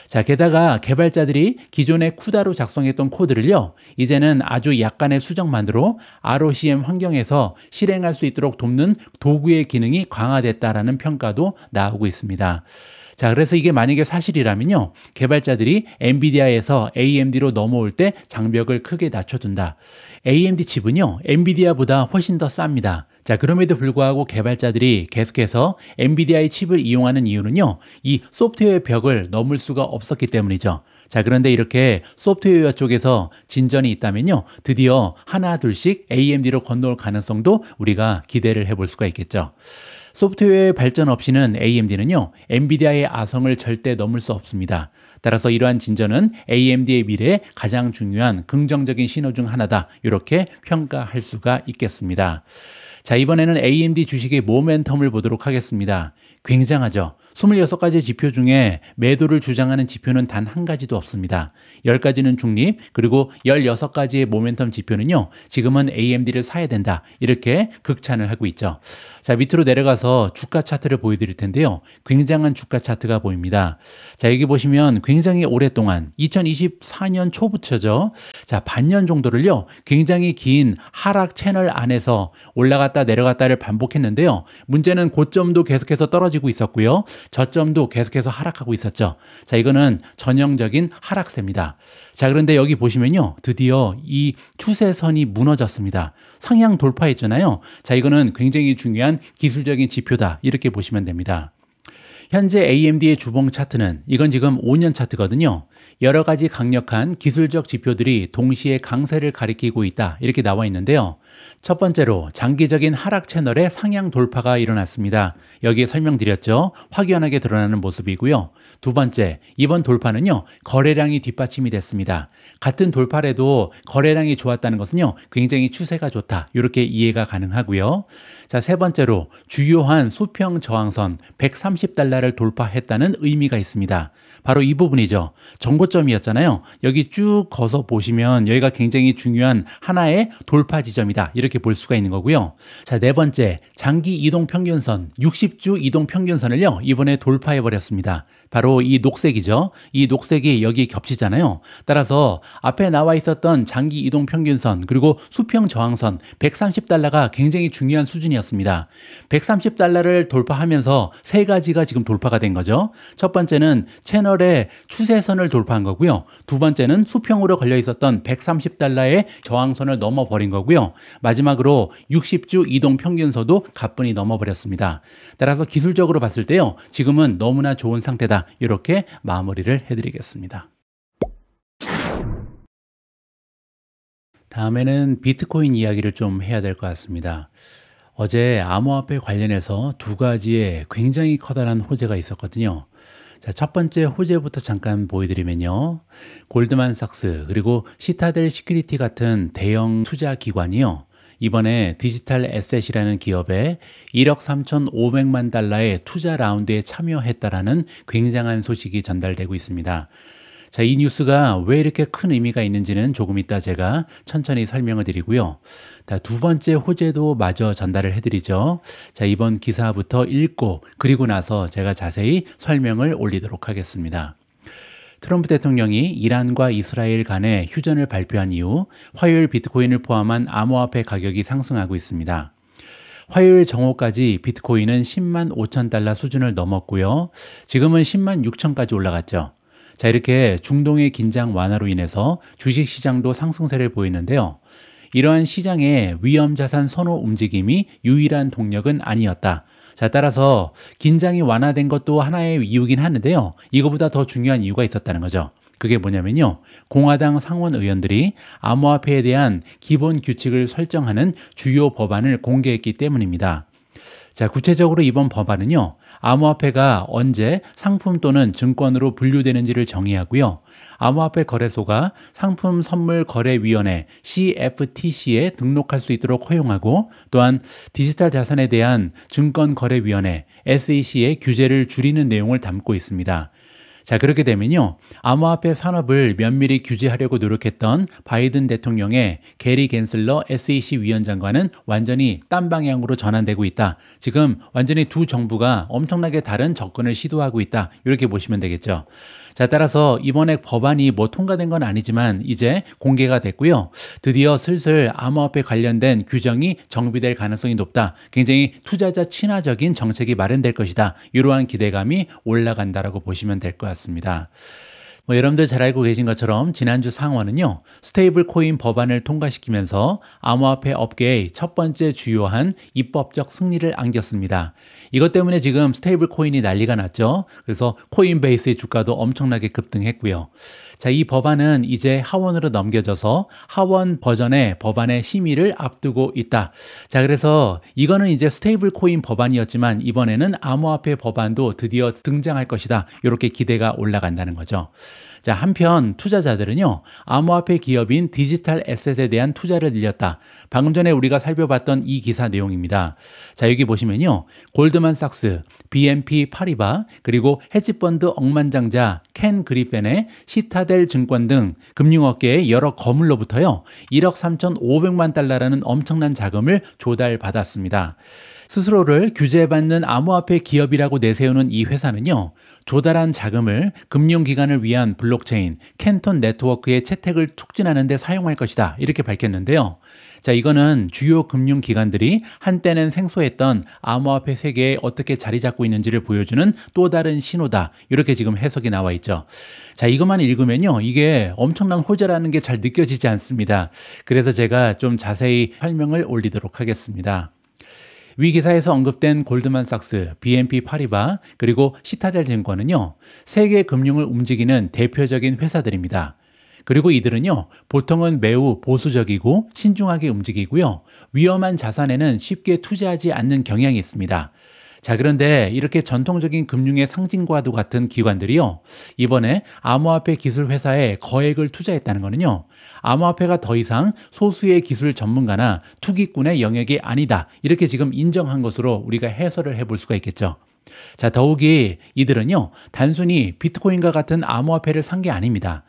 자, 게다가 개발자들이 기존의 쿠다로 작성했던 코드를요, 이제는 아주 약간의 수정만으로 ROCm 환경에서 실행할 수 있도록 돕는 도구의 기능이 강화됐다라는 평가도 나오고 있습니다. 자, 그래서 이게 만약에 사실이라면요, 개발자들이 엔비디아에서 AMD로 넘어올 때 장벽을 크게 낮춰둔다. AMD 칩은요, 엔비디아보다 훨씬 더 쌉니다. 자, 그럼에도 불구하고 개발자들이 계속해서 엔비디아의 칩을 이용하는 이유는요, 이 소프트웨어의 벽을 넘을 수가 없었기 때문이죠. 자, 그런데 이렇게 소프트웨어 쪽에서 진전이 있다면요, 드디어 하나 둘씩 AMD로 건너올 가능성도 우리가 기대를 해볼 수가 있겠죠. 소프트웨어의 발전 없이는 AMD는요, 엔비디아의 아성을 절대 넘을 수 없습니다. 따라서 이러한 진전은 AMD의 미래에 가장 중요한 긍정적인 신호 중 하나다. 이렇게 평가할 수가 있겠습니다. 자, 이번에는 AMD 주식의 모멘텀을 보도록 하겠습니다. 굉장하죠. 26가지 지표 중에 매도를 주장하는 지표는 단 한 가지도 없습니다. 10가지는 중립, 그리고 16가지의 모멘텀 지표는요, 지금은 AMD를 사야 된다. 이렇게 극찬을 하고 있죠. 자, 밑으로 내려가서 주가 차트를 보여드릴 텐데요. 굉장한 주가 차트가 보입니다. 자, 여기 보시면 굉장히 오랫동안 2024년 초부터죠. 자, 반년 정도를요, 굉장히 긴 하락 채널 안에서 올라갔다 내려갔다를 반복했는데요. 문제는 고점도 계속해서 떨어지고 있었고요, 저점도 계속해서 하락하고 있었죠. 자, 이거는 전형적인 하락세입니다. 자, 그런데 여기 보시면요, 드디어 이 추세선이 무너졌습니다. 상향 돌파했잖아요. 자, 이거는 굉장히 중요한 기술적인 지표다. 이렇게 보시면 됩니다. 현재 AMD의 주봉 차트는, 이건 지금 5년 차트거든요. 여러 가지 강력한 기술적 지표들이 동시에 강세를 가리키고 있다. 이렇게 나와 있는데요. 첫 번째로 장기적인 하락 채널의 상향 돌파가 일어났습니다. 여기에 설명드렸죠. 확연하게 드러나는 모습이고요. 두 번째, 이번 돌파는요, 거래량이 뒷받침이 됐습니다. 같은 돌파래도 거래량이 좋았다는 것은요, 굉장히 추세가 좋다. 이렇게 이해가 가능하고요. 자, 세 번째로 주요한 수평 저항선 130달러를 돌파했다는 의미가 있습니다. 바로 이 부분이죠. 정고점이었잖아요. 여기 쭉 거서 보시면 여기가 굉장히 중요한 하나의 돌파 지점이다. 이렇게 볼 수가 있는 거고요. 자, 네 번째, 장기 이동 평균선 60주 이동 평균선을요, 이번에 돌파해 버렸습니다. 바로 이 녹색이죠. 이 녹색이 여기 겹치잖아요. 따라서 앞에 나와 있었던 장기 이동 평균선 그리고 수평 저항선 130달러가 굉장히 중요한 수준이었습니다. 130달러를 돌파하면서 세 가지가 지금 돌파가 된 거죠. 첫 번째는 채널의 추세선을 돌파한 거고요. 두 번째는 수평으로 걸려 있었던 130달러의 저항선을 넘어버린 거고요. 마지막으로 60주 이동 평균선도 가뿐히 넘어버렸습니다. 따라서 기술적으로 봤을 때요, 지금은 너무나 좋은 상태다. 이렇게 마무리를 해드리겠습니다. 다음에는 비트코인 이야기를 좀 해야 될 것 같습니다. 어제 암호화폐 관련해서 두 가지의 굉장히 커다란 호재가 있었거든요. 자, 첫 번째 호재부터 잠깐 보여드리면요. 골드만삭스 그리고 시타델 시큐리티 같은 대형 투자 기관이요, 이번에 디지털 에셋이라는 기업에 1억 3,500만 달러의 투자 라운드에 참여했다라는 굉장한 소식이 전달되고 있습니다. 자, 이 뉴스가 왜 이렇게 큰 의미가 있는지는 조금 이따 제가 천천히 설명을 드리고요. 자, 두 번째 호재도 마저 전달을 해드리죠. 자, 이번 기사부터 읽고 그리고 나서 제가 자세히 설명을 올리도록 하겠습니다. 트럼프 대통령이 이란과 이스라엘 간의 휴전을 발표한 이후 화요일 비트코인을 포함한 암호화폐 가격이 상승하고 있습니다. 화요일 정오까지 비트코인은 10만 5천 달러 수준을 넘었고요. 지금은 10만 6천까지 올라갔죠. 자, 이렇게 중동의 긴장 완화로 인해서 주식시장도 상승세를 보이는데요. 이러한 시장의 위험자산 선호 움직임이 유일한 동력은 아니었다. 자, 따라서 긴장이 완화된 것도 하나의 이유긴 하는데요. 이거보다 더 중요한 이유가 있었다는 거죠. 그게 뭐냐면요, 공화당 상원 의원들이 암호화폐에 대한 기본 규칙을 설정하는 주요 법안을 공개했기 때문입니다. 자, 구체적으로 이번 법안은요, 암호화폐가 언제 상품 또는 증권으로 분류되는지를 정의하고요, 암호화폐 거래소가 상품선물거래위원회 CFTC에 등록할 수 있도록 허용하고, 또한 디지털 자산에 대한 증권거래위원회 SEC의 규제를 줄이는 내용을 담고 있습니다. 자, 그렇게 되면요, 암호화폐 산업을 면밀히 규제하려고 노력했던 바이든 대통령의 게리 겐슬러 SEC 위원장과는 완전히 딴 방향으로 전환되고 있다. 지금 완전히 두 정부가 엄청나게 다른 접근을 시도하고 있다. 이렇게 보시면 되겠죠. 자, 따라서 이번에 법안이 통과된 건 아니지만 이제 공개가 됐고요. 드디어 슬슬 암호화폐 관련된 규정이 정비될 가능성이 높다. 굉장히 투자자 친화적인 정책이 마련될 것이다. 이러한 기대감이 올라간다라고 보시면 될 것 같습니다. 여러분들 잘 알고 계신 것처럼 지난주 상원은요, 스테이블 코인 법안을 통과시키면서 암호화폐 업계의 첫 번째 주요한 입법적 승리를 안겼습니다. 이것 때문에 지금 스테이블 코인이 난리가 났죠. 그래서 코인베이스의 주가도 엄청나게 급등했고요. 자, 이 법안은 이제 하원으로 넘겨져서 하원 버전의 법안의 심의를 앞두고 있다. 자, 그래서 이거는 이제 스테이블 코인 법안이었지만 이번에는 암호화폐 법안도 드디어 등장할 것이다. 이렇게 기대가 올라간다는 거죠. 자, 한편 투자자들은요, 암호화폐 기업인 디지털 에셋에 대한 투자를 늘렸다. 방금 전에 우리가 살펴봤던 이 기사 내용입니다. 자, 여기 보시면요, 골드만삭스, BNP 파리바, 그리고 헤지펀드 억만장자 켄 그리펜의 시타델 증권 등 금융업계의 여러 거물로부터요, 1억 3,500만 달러라는 엄청난 자금을 조달받았습니다. 스스로를 규제받는 암호화폐 기업이라고 내세우는 이 회사는요, 조달한 자금을 금융기관을 위한 블록체인 캔톤 네트워크의 채택을 촉진하는 데 사용할 것이다. 이렇게 밝혔는데요. 자, 이거는 주요 금융기관들이 한때는 생소했던 암호화폐 세계에 어떻게 자리 잡고 있는지를 보여주는 또 다른 신호다. 이렇게 지금 해석이 나와 있죠. 자, 이것만 읽으면요, 이게 엄청난 호재라는 게 잘 느껴지지 않습니다. 그래서 제가 좀 자세히 설명을 올리도록 하겠습니다. 위 기사에서 언급된 골드만삭스, BNP 파리바, 그리고 시타델 증권은요, 세계 금융을 움직이는 대표적인 회사들입니다. 그리고 이들은요, 보통은 매우 보수적이고 신중하게 움직이고요, 위험한 자산에는 쉽게 투자하지 않는 경향이 있습니다. 자, 그런데 이렇게 전통적인 금융의 상징과도 같은 기관들이요, 이번에 암호화폐 기술 회사에 거액을 투자했다는 거는요, 암호화폐가 더 이상 소수의 기술 전문가나 투기꾼의 영역이 아니다, 이렇게 지금 인정한 것으로 우리가 해설을 해볼 수가 있겠죠. 자, 더욱이 이들은요, 단순히 비트코인과 같은 암호화폐를 산 게 아닙니다.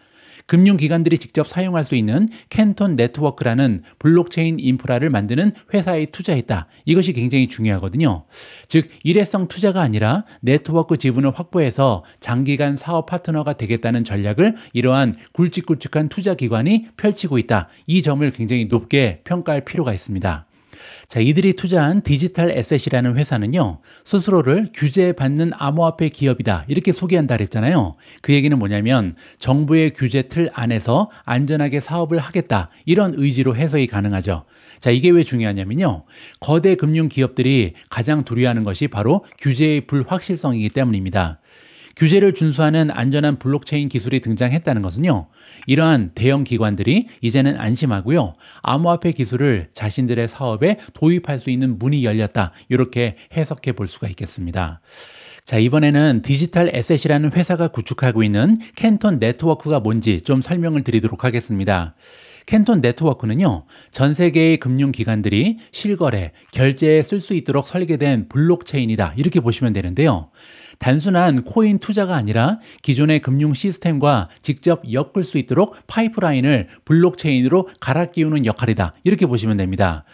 금융기관들이 직접 사용할 수 있는 캔톤 네트워크라는 블록체인 인프라를 만드는 회사에 투자했다. 이것이 굉장히 중요하거든요. 즉, 일회성 투자가 아니라 네트워크 지분을 확보해서 장기간 사업 파트너가 되겠다는 전략을 이러한 굵직굵직한 투자기관이 펼치고 있다. 이 점을 굉장히 높게 평가할 필요가 있습니다. 자, 이들이 투자한 디지털 에셋이라는 회사는요, 스스로를 규제받는 암호화폐 기업이다, 이렇게 소개한다 그랬잖아요. 그 얘기는 뭐냐면 정부의 규제 틀 안에서 안전하게 사업을 하겠다, 이런 의지로 해석이 가능하죠. 자, 이게 왜 중요하냐면요, 거대 금융 기업들이 가장 두려워하는 것이 바로 규제의 불확실성이기 때문입니다. 규제를 준수하는 안전한 블록체인 기술이 등장했다는 것은요, 이러한 대형 기관들이 이제는 안심하고요, 암호화폐 기술을 자신들의 사업에 도입할 수 있는 문이 열렸다, 이렇게 해석해 볼 수가 있겠습니다. 자, 이번에는 디지털 에셋이라는 회사가 구축하고 있는 캔톤 네트워크가 뭔지 좀 설명을 드리도록 하겠습니다. 캔톤 네트워크는요, 전 세계의 금융기관들이 실거래, 결제에 쓸 수 있도록 설계된 블록체인이다, 이렇게 보시면 되는데요. 단순한 코인 투자가 아니라 기존의 금융 시스템과 직접 엮을 수 있도록 파이프라인을 블록체인으로 갈아 끼우는 역할이다, 이렇게 보시면 됩니다.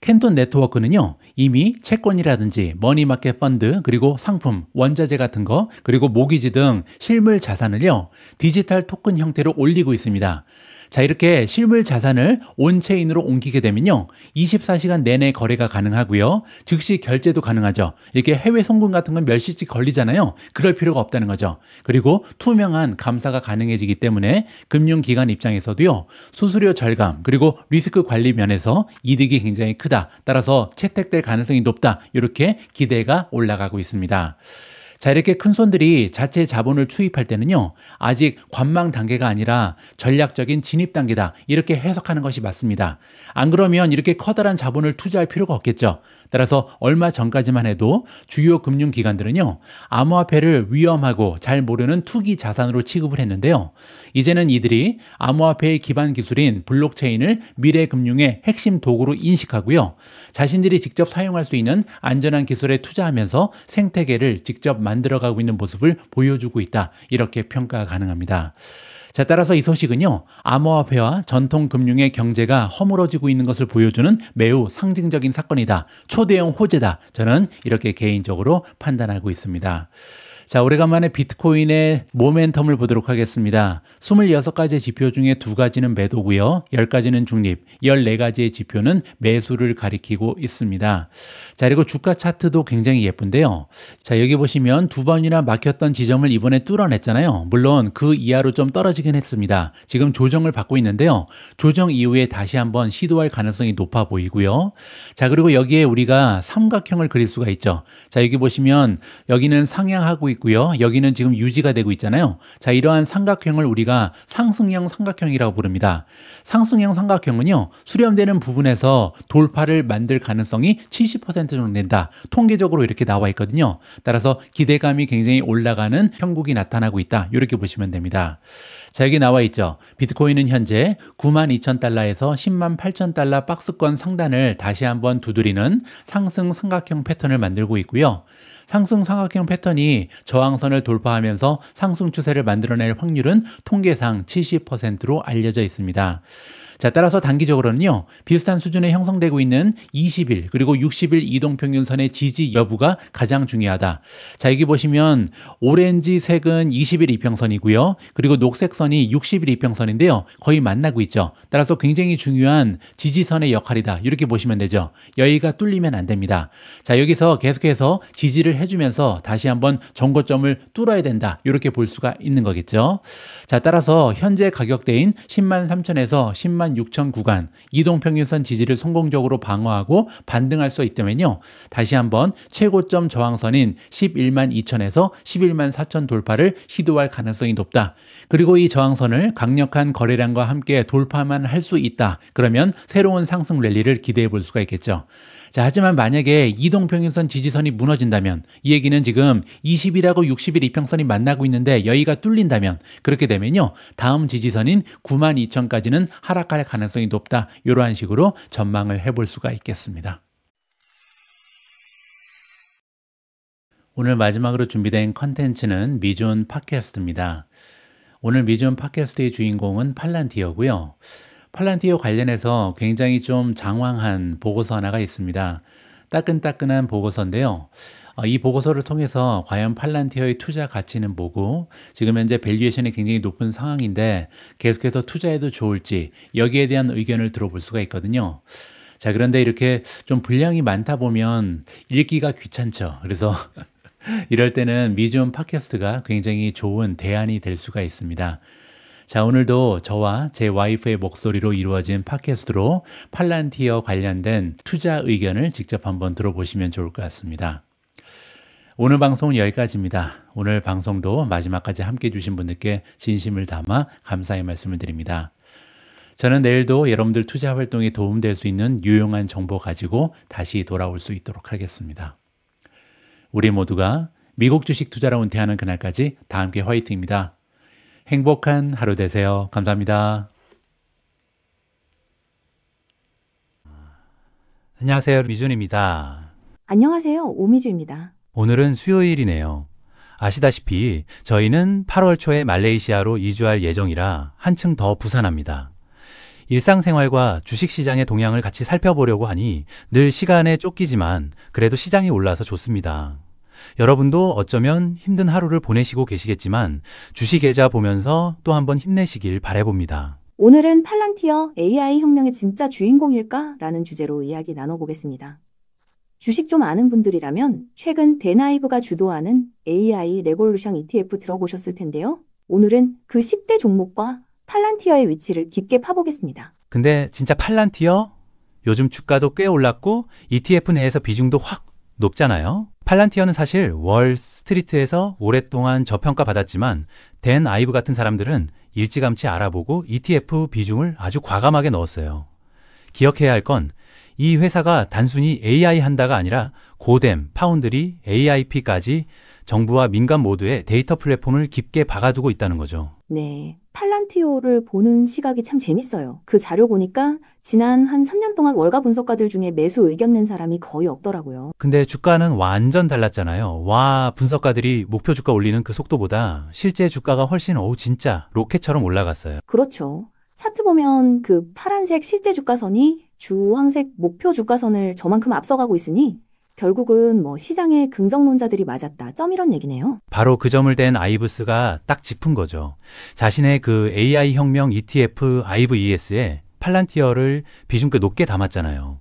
캔톤 네트워크는요, 이미 채권이라든지 머니마켓 펀드, 그리고 상품, 원자재 같은 거, 그리고 모기지 등 실물 자산을요, 디지털 토큰 형태로 올리고 있습니다. 자, 이렇게 실물 자산을 온체인으로 옮기게 되면요, 24시간 내내 거래가 가능하고요, 즉시 결제도 가능하죠. 이렇게 해외 송금 같은 건 몇 시씩 걸리잖아요. 그럴 필요가 없다는 거죠. 그리고 투명한 감사가 가능해지기 때문에 금융기관 입장에서도요, 수수료 절감, 그리고 리스크 관리 면에서 이득이 굉장히 크다. 따라서 채택될 가능성이 높다. 이렇게 기대가 올라가고 있습니다. 자, 이렇게 큰 손들이 자체 자본을 투입할 때는요, 아직 관망 단계가 아니라 전략적인 진입 단계다, 이렇게 해석하는 것이 맞습니다. 안 그러면 이렇게 커다란 자본을 투자할 필요가 없겠죠. 따라서 얼마 전까지만 해도 주요 금융기관들은요, 암호화폐를 위험하고 잘 모르는 투기 자산으로 취급을 했는데요, 이제는 이들이 암호화폐의 기반 기술인 블록체인을 미래 금융의 핵심 도구로 인식하고요, 자신들이 직접 사용할 수 있는 안전한 기술에 투자하면서 생태계를 직접 만들어가고 있는 모습을 보여주고 있다, 이렇게 평가가 가능합니다. 자, 따라서 이 소식은요, 암호화폐와 전통 금융의 경제가 허물어지고 있는 것을 보여주는 매우 상징적인 사건이다, 초대형 호재다, 저는 이렇게 개인적으로 판단하고 있습니다. 자, 오래간만에 비트코인의 모멘텀을 보도록 하겠습니다. 26가지의 지표 중에 2가지는 매도고요, 10가지는 중립, 14가지의 지표는 매수를 가리키고 있습니다. 자, 그리고 주가 차트도 굉장히 예쁜데요. 자, 여기 보시면 2번이나 막혔던 지점을 이번에 뚫어냈잖아요. 물론 그 이하로 좀 떨어지긴 했습니다. 지금 조정을 받고 있는데요, 조정 이후에 다시 한번 시도할 가능성이 높아 보이고요. 자, 그리고 여기에 우리가 삼각형을 그릴 수가 있죠. 자, 여기 보시면 여기는 상향하고 있고요, 여기는 지금 유지가 되고 있잖아요. 자, 이러한 삼각형을 우리가 상승형 삼각형이라고 부릅니다. 상승형 삼각형은요, 수렴되는 부분에서 돌파를 만들 가능성이 70% 정도 된다, 통계적으로 이렇게 나와 있거든요. 따라서 기대감이 굉장히 올라가는 형국이 나타나고 있다, 이렇게 보시면 됩니다. 자, 여기 나와 있죠. 비트코인은 현재 92,000달러에서 108,000달러 박스권 상단을 다시 한번 두드리는 상승 삼각형 패턴을 만들고 있고요. 상승 삼각형 패턴이 저항선을 돌파하면서 상승 추세를 만들어낼 확률은 통계상 70%로 알려져 있습니다. 자, 따라서 단기적으로는요, 비슷한 수준에 형성되고 있는 20일 그리고 60일 이동평균선의 지지 여부가 가장 중요하다. 자, 여기 보시면 오렌지색은 20일 이평선이고요, 그리고 녹색선이 60일 이평선인데요, 거의 만나고 있죠. 따라서 굉장히 중요한 지지선의 역할이다, 이렇게 보시면 되죠. 여기가 뚫리면 안 됩니다. 자, 여기서 계속해서 지지를 해주면서 다시 한번 정고점을 뚫어야 된다, 이렇게 볼 수가 있는 거겠죠. 자, 따라서 현재 가격대인 103,000에서 106,000 106,000 구간 이동평균선 지지를 성공적으로 방어하고 반등할 수 있다면요. 다시 한번 최고점 저항선인 112,000에서 114,000 돌파를 시도할 가능성이 높다. 그리고 이 저항선을 강력한 거래량과 함께 돌파만 할 수 있다. 그러면 새로운 상승 랠리를 기대해 볼 수가 있겠죠. 자, 하지만 만약에 이동평균선 지지선이 무너진다면 이 얘기는 지금 20일하고 60일 이평선이 만나고 있는데 여기가 뚫린다면 그렇게 되면요. 다음 지지선인 92,000까지는 하락할 가능성이 높다. 이러한 식으로 전망을 해볼 수가 있겠습니다. 오늘 마지막으로 준비된 컨텐츠는 미존 팟캐스트입니다. 오늘 미존 팟캐스트의 주인공은 팔란티어고요. 팔란티어 관련해서 굉장히 좀 장황한 보고서 하나가 있습니다. 따끈따끈한 보고서인데요. 이 보고서를 통해서 과연 팔란티어의 투자 가치는 뭐고 지금 현재 밸류에이션이 굉장히 높은 상황인데 계속해서 투자해도 좋을지 여기에 대한 의견을 들어볼 수가 있거든요. 자, 그런데 이렇게 좀 분량이 많다 보면 읽기가 귀찮죠. 그래서 이럴 때는 미존 팟캐스트가 굉장히 좋은 대안이 될 수가 있습니다. 자, 오늘도 저와 제 와이프의 목소리로 이루어진 팟캐스트로 팔란티어 관련된 투자 의견을 직접 한번 들어보시면 좋을 것 같습니다. 오늘 방송은 여기까지입니다. 오늘 방송도 마지막까지 함께해 주신 분들께 진심을 담아 감사의 말씀을 드립니다. 저는 내일도 여러분들 투자 활동에 도움될 수 있는 유용한 정보 가지고 다시 돌아올 수 있도록 하겠습니다. 우리 모두가 미국 주식 투자로 은퇴하는 그날까지 다 함께 화이팅입니다. 행복한 하루 되세요. 감사합니다. 안녕하세요. 미존입니다. 안녕하세요. 오미주입니다. 오늘은 수요일이네요. 아시다시피 저희는 8월 초에 말레이시아로 이주할 예정이라 한층 더 부산합니다. 일상생활과 주식시장의 동향을 같이 살펴보려고 하니 늘 시간에 쫓기지만 그래도 시장이 올라서 좋습니다. 여러분도 어쩌면 힘든 하루를 보내시고 계시겠지만 주식계좌 보면서 또 한번 힘내시길 바라봅니다. 오늘은 팔란티어 AI 혁명의 진짜 주인공일까? 라는 주제로 이야기 나눠보겠습니다. 주식 좀 아는 분들이라면 최근 데나이브가 주도하는 AI 레볼루션 ETF 들어보셨을 텐데요. 오늘은 그 10대 종목과 팔란티어의 위치를 깊게 파보겠습니다. 근데 진짜 팔란티어? 요즘 주가도 꽤 올랐고 ETF 내에서 비중도 확 높잖아요. 팔란티어는 사실 월스트리트에서 오랫동안 저평가 받았지만 댄 아이브 같은 사람들은 일찌감치 알아보고 ETF 비중을 아주 과감하게 넣었어요. 기억해야 할 건 이 회사가 단순히 AI 한다가 아니라 고뎀, 파운드리, AIP까지 정부와 민간 모두의 데이터 플랫폼을 깊게 박아두고 있다는 거죠. 네, 팔란티어를 보는 시각이 참 재밌어요. 그 자료 보니까 지난 한 3년 동안 월가 분석가들 중에 매수 의견 낸 사람이 거의 없더라고요. 근데 주가는 완전 달랐잖아요. 와, 분석가들이 목표 주가 올리는 그 속도보다 실제 주가가 훨씬 진짜 로켓처럼 올라갔어요. 그렇죠. 차트 보면 그 파란색 실제 주가선이 주황색 목표 주가선을 저만큼 앞서가고 있으니 결국은 시장의 긍정론자들이 맞았다. 점 이런 얘기네요. 바로 그 점을 댄 아이브스가 딱 짚은 거죠. 자신의 그 AI 혁명 ETF IVES에 팔란티어를 비중 꽤 높게 담았잖아요.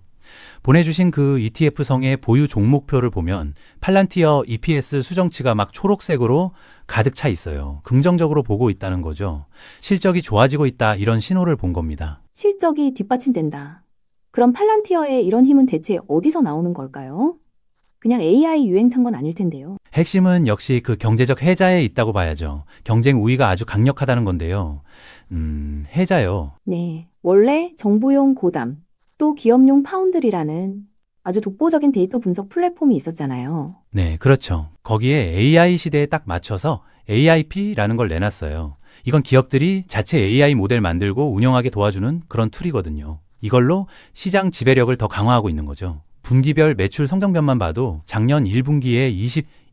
보내주신 그 ETF 성의 보유 종목표를 보면 팔란티어 EPS 수정치가 막 초록색으로 가득 차 있어요. 긍정적으로 보고 있다는 거죠. 실적이 좋아지고 있다 이런 신호를 본 겁니다. 실적이 뒷받침된다. 그럼 팔란티어의 이런 힘은 대체 어디서 나오는 걸까요? 그냥 AI 유행 탄 건 아닐 텐데요. 핵심은 역시 그 경제적 해자에 있다고 봐야죠. 경쟁 우위가 아주 강력하다는 건데요. 해자요. 네, 원래 정부용 고담, 또 기업용 파운드리라는 아주 독보적인 데이터 분석 플랫폼이 있었잖아요. 네, 그렇죠. 거기에 AI 시대에 딱 맞춰서 AIP라는 걸 내놨어요. 이건 기업들이 자체 AI 모델 만들고 운영하게 도와주는 그런 툴이거든요. 이걸로 시장 지배력을 더 강화하고 있는 거죠. 분기별 매출 성장면만 봐도 작년 1분기에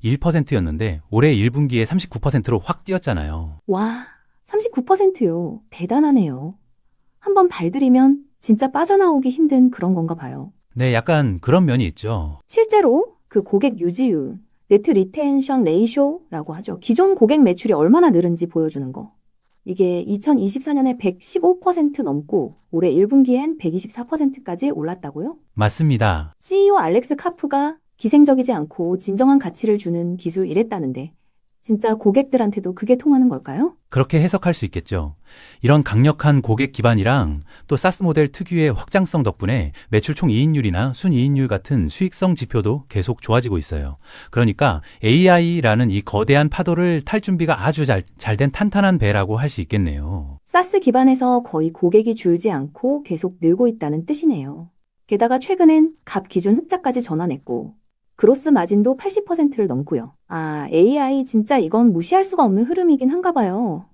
21%였는데 올해 1분기에 39%로 확 뛰었잖아요. 와, 39%요. 대단하네요. 한번 발들이면 진짜 빠져나오기 힘든 그런 건가 봐요. 네, 약간 그런 면이 있죠. 실제로 그 고객 유지율, 네트 리텐션 레이쇼라고 하죠. 기존 고객 매출이 얼마나 늘은지 보여주는 거. 이게 2024년에 115% 넘고 올해 1분기엔 124%까지 올랐다고요? 맞습니다. CEO 알렉스 카프가 기생적이지 않고 진정한 가치를 주는 기술 이랬다는데 진짜 고객들한테도 그게 통하는 걸까요? 그렇게 해석할 수 있겠죠. 이런 강력한 고객 기반이랑 또 사스 모델 특유의 확장성 덕분에 매출 총 이익률이나 순이익률 같은 수익성 지표도 계속 좋아지고 있어요. 그러니까 AI라는 이 거대한 파도를 탈 준비가 아주 잘 된 탄탄한 배라고 할 수 있겠네요. 사스 기반에서 거의 고객이 줄지 않고 계속 늘고 있다는 뜻이네요. 게다가 최근엔 값 기준 흑자까지 전환했고 그로스 마진도 80%를 넘고요. 아, AI 진짜 이건 무시할 수가 없는 흐름이긴 한가 봐요.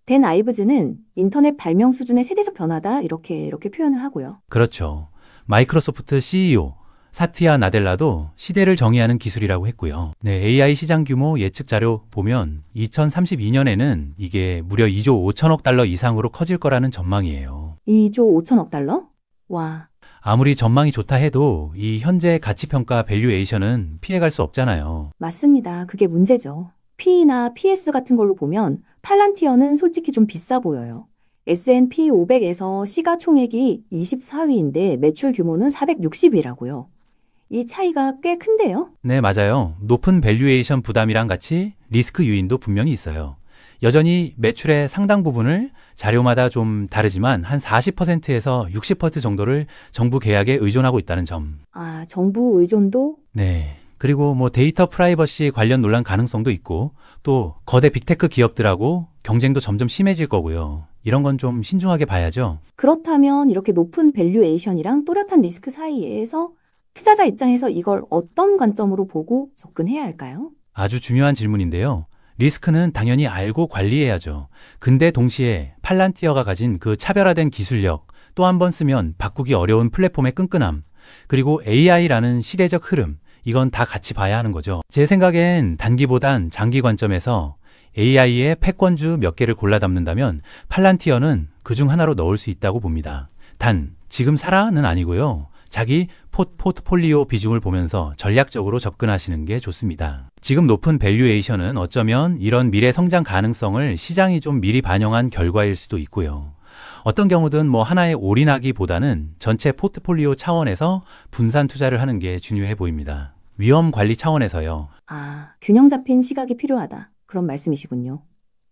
댄 아이브즈는 인터넷 발명 수준의 세대적 변화다 이렇게 표현을 하고요. 그렇죠. 마이크로소프트 CEO 사티아 나델라도 시대를 정의하는 기술이라고 했고요. 네, AI 시장 규모 예측 자료 보면 2032년에는 이게 무려 2조 5천억 달러 이상으로 커질 거라는 전망이에요. 2조 5천억 달러? 와, 아무리 전망이 좋다 해도 이 현재 가치평가 밸류에이션은 피해갈 수 없잖아요. 맞습니다. 그게 문제죠. P나 PS 같은 걸로 보면 팔란티어는 솔직히 좀 비싸 보여요. S&P 500에서 시가총액이 24위인데 매출 규모는 460위라고요. 이 차이가 꽤 큰데요? 네, 맞아요. 높은 밸류에이션 부담이랑 같이 리스크 요인도 분명히 있어요. 여전히 매출의 상당 부분을 자료마다 좀 다르지만 한 40%에서 60% 정도를 정부 계약에 의존하고 있다는 점. 아, 정부 의존도? 네. 그리고 뭐 데이터 프라이버시 관련 논란 가능성도 있고 또 거대 빅테크 기업들하고 경쟁도 점점 심해질 거고요. 이런 건 좀 신중하게 봐야죠. 그렇다면 이렇게 높은 밸류에이션이랑 또렷한 리스크 사이에서 투자자 입장에서 이걸 어떤 관점으로 보고 접근해야 할까요? 아주 중요한 질문인데요. 리스크는 당연히 알고 관리해야죠. 근데 동시에 팔란티어가 가진 그 차별화된 기술력, 또 한 번 쓰면 바꾸기 어려운 플랫폼의 끈끈함, 그리고 AI라는 시대적 흐름, 이건 다 같이 봐야 하는 거죠. 제 생각엔 단기보단 장기 관점에서 AI의 패권주 몇 개를 골라 담는다면 팔란티어는 그중 하나로 넣을 수 있다고 봅니다. 단, 지금 사라는 아니고요. 자기 포트폴리오 비중을 보면서 전략적으로 접근하시는 게 좋습니다. 지금 높은 밸류에이션은 어쩌면 이런 미래 성장 가능성을 시장이 좀 미리 반영한 결과일 수도 있고요. 어떤 경우든 뭐 하나에 올인하기보다는 전체 포트폴리오 차원에서 분산 투자를 하는 게 중요해 보입니다. 위험 관리 차원에서요. 아, 균형 잡힌 시각이 필요하다. 그런 말씀이시군요.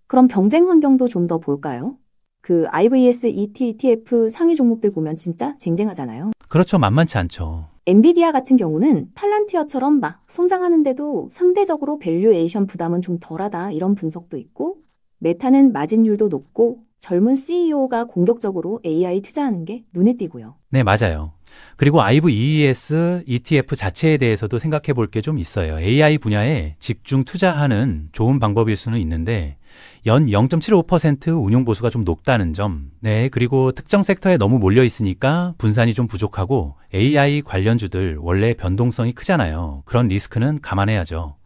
그럼 경쟁 환경도 좀 더 볼까요? 그 IVS ETF 상위 종목들 보면 진짜 쟁쟁하잖아요. 그렇죠. 만만치 않죠. 엔비디아 같은 경우는 팔란티어처럼 막 성장하는데도 상대적으로 밸류에이션 부담은 좀 덜하다 이런 분석도 있고 메타는 마진율도 높고 젊은 CEO가 공격적으로 AI 투자하는 게 눈에 띄고요. 네, 맞아요. 그리고 IVES ETF 자체에 대해서도 생각해 볼 게 좀 있어요. AI 분야에 집중 투자하는 좋은 방법일 수는 있는데 연 0.75% 운용 보수가 좀 높다는 점. 네, 그리고 특정 섹터에 너무 몰려 있으니까 분산이 좀 부족하고 AI 관련주들 원래 변동성이 크잖아요. 그런 리스크는 감안해야죠.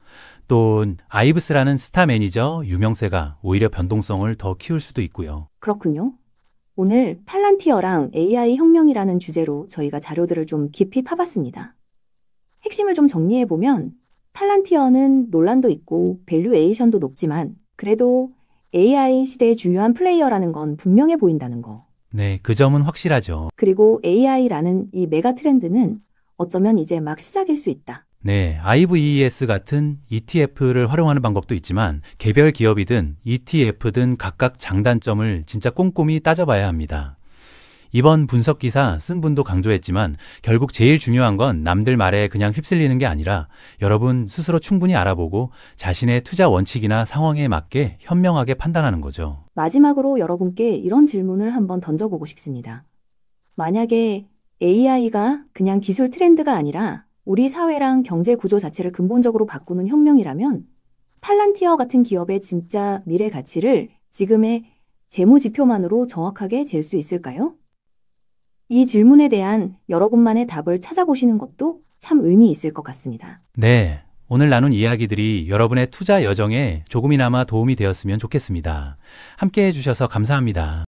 또 아이브스라는 스타 매니저 유명세가 오히려 변동성을 더 키울 수도 있고요. 그렇군요. 오늘 팔란티어랑 AI 혁명이라는 주제로 저희가 자료들을 좀 깊이 파봤습니다. 핵심을 좀 정리해보면 팔란티어는 논란도 있고 밸류에이션도 높지만 그래도 AI 시대의 중요한 플레이어라는 건 분명해 보인다는 거. 네, 그 점은 확실하죠. 그리고 AI라는 이 메가 트렌드는 어쩌면 이제 막 시작일 수 있다. 네, IVES 같은 ETF를 활용하는 방법도 있지만 개별 기업이든 ETF든 각각 장단점을 진짜 꼼꼼히 따져봐야 합니다. 이번 분석 기사 쓴 분도 강조했지만 결국 제일 중요한 건 남들 말에 그냥 휩쓸리는 게 아니라 여러분 스스로 충분히 알아보고 자신의 투자 원칙이나 상황에 맞게 현명하게 판단하는 거죠. 마지막으로 여러분께 이런 질문을 한번 던져보고 싶습니다. 만약에 AI가 그냥 기술 트렌드가 아니라 우리 사회랑 경제 구조 자체를 근본적으로 바꾸는 혁명이라면 팔란티어 같은 기업의 진짜 미래 가치를 지금의 재무 지표만으로 정확하게 잴 수 있을까요? 이 질문에 대한 여러분만의 답을 찾아보시는 것도 참 의미 있을 것 같습니다. 네, 오늘 나눈 이야기들이 여러분의 투자 여정에 조금이나마 도움이 되었으면 좋겠습니다. 함께 해주셔서 감사합니다.